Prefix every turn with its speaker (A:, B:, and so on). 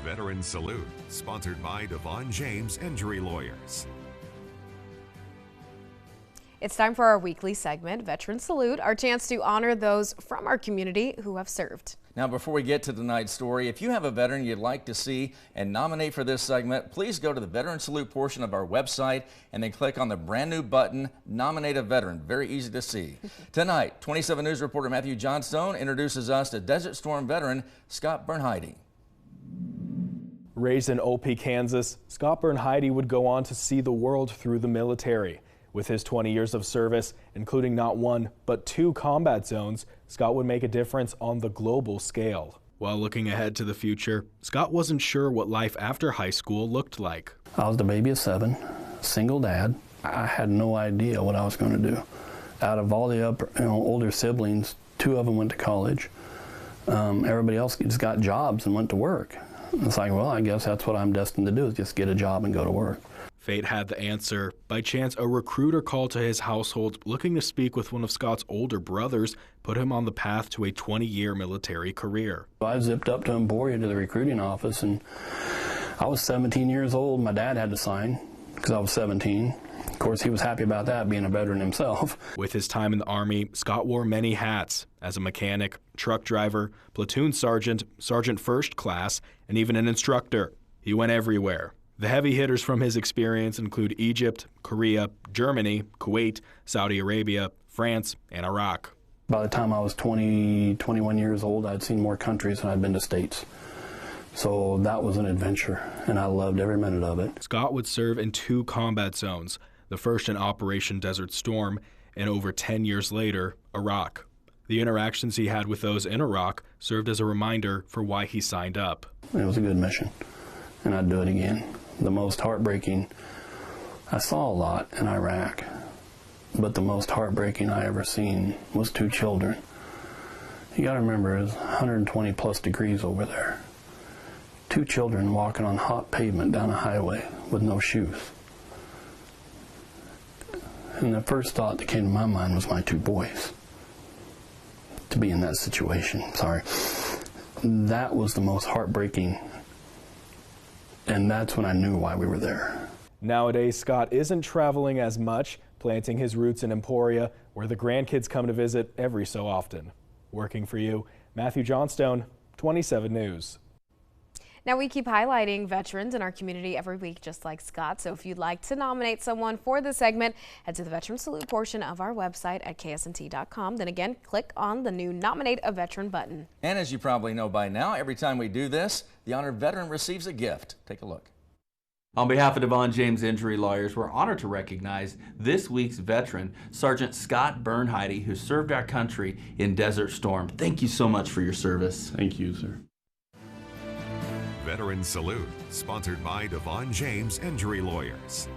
A: Veteran Salute, sponsored by Devon James Injury Lawyers.
B: It's time for our weekly segment, Veteran Salute, our chance to honor those from our community who have served.
C: Now, before we get to tonight's story, if you have a veteran you'd like to see and nominate for this segment, please go to the Veteran Salute portion of our website and then click on the brand new button, Nominate a Veteran. Very easy to see. Tonight, 27 News reporter Matthew Johnstone introduces us to Desert Storm veteran Scott Burenheide.
D: Raised in Olpe, Kansas, Scott Burenheide would go on to see the world through the military. With his 20 years of service, including not one, but 2 combat zones, Scott would make a difference on the global scale. While looking ahead to the future, Scott wasn't sure what life after high school looked like.
E: I was the baby of 7, single dad. I had no idea what I was going to do. Out of all the older siblings, 2 of them went to college. Everybody else just got jobs and went to work. It's like, well, I guess that's what I'm destined to do, is just get a job and go to work.
D: Fate had the answer. By chance, a recruiter called to his household looking to speak with one of Scott's older brothers, put him on the path to a 20-year military career.
E: I zipped up to EMPORIA to the recruiting office, and I was 17 years old. My dad had to sign because I was 17. Of course, he was happy about that, being a veteran himself.
D: With his time in the Army, Scott wore many hats as a mechanic, truck driver, platoon sergeant, sergeant first class, and even an instructor. He went everywhere. The heavy hitters from his experience include Egypt, Korea, Germany, Kuwait, Saudi Arabia, France, and Iraq.
E: By the time I was 20, 21 years old, I'd seen more countries than I'd been to states. So that was an adventure, and I loved every minute of it.
D: Scott would serve in 2 combat zones, the first in Operation Desert Storm, and over 10 years later, Iraq. The interactions he had with those in Iraq served as a reminder for why he signed up.
E: It was a good mission, and I'd do it again. The most heartbreaking, I saw a lot in Iraq, but the most heartbreaking I ever seen was 2 children. You gotta remember, it's 120 plus degrees over there. 2 children walking on hot pavement down a highway with no shoes. And the first thought that came to my mind was my 2 boys. To be in that situation, sorry. That was the most heartbreaking. And that's when I knew why we were there.
D: Nowadays, Scott isn't traveling as much, planting his roots in Emporia, where the grandkids come to visit every so often. Working for you, Matthew Johnstone, 27 News.
B: Now, we keep highlighting veterans in our community every week, just like Scott. So if you'd like to nominate someone for this segment, head to the Veteran Salute portion of our website at KSNT.com. Then again, click on the new Nominate a Veteran button.
C: And as you probably know by now, every time we do this, the honored veteran receives a gift. Take a look.
F: On behalf of Devon James Injury Lawyers, we're honored to recognize this week's veteran, Sergeant Scott Burenheide, who served our country in Desert Storm. Thank you so much for your service.
E: Thank you, sir.
A: Veteran Salute, sponsored by Devon James Injury Lawyers.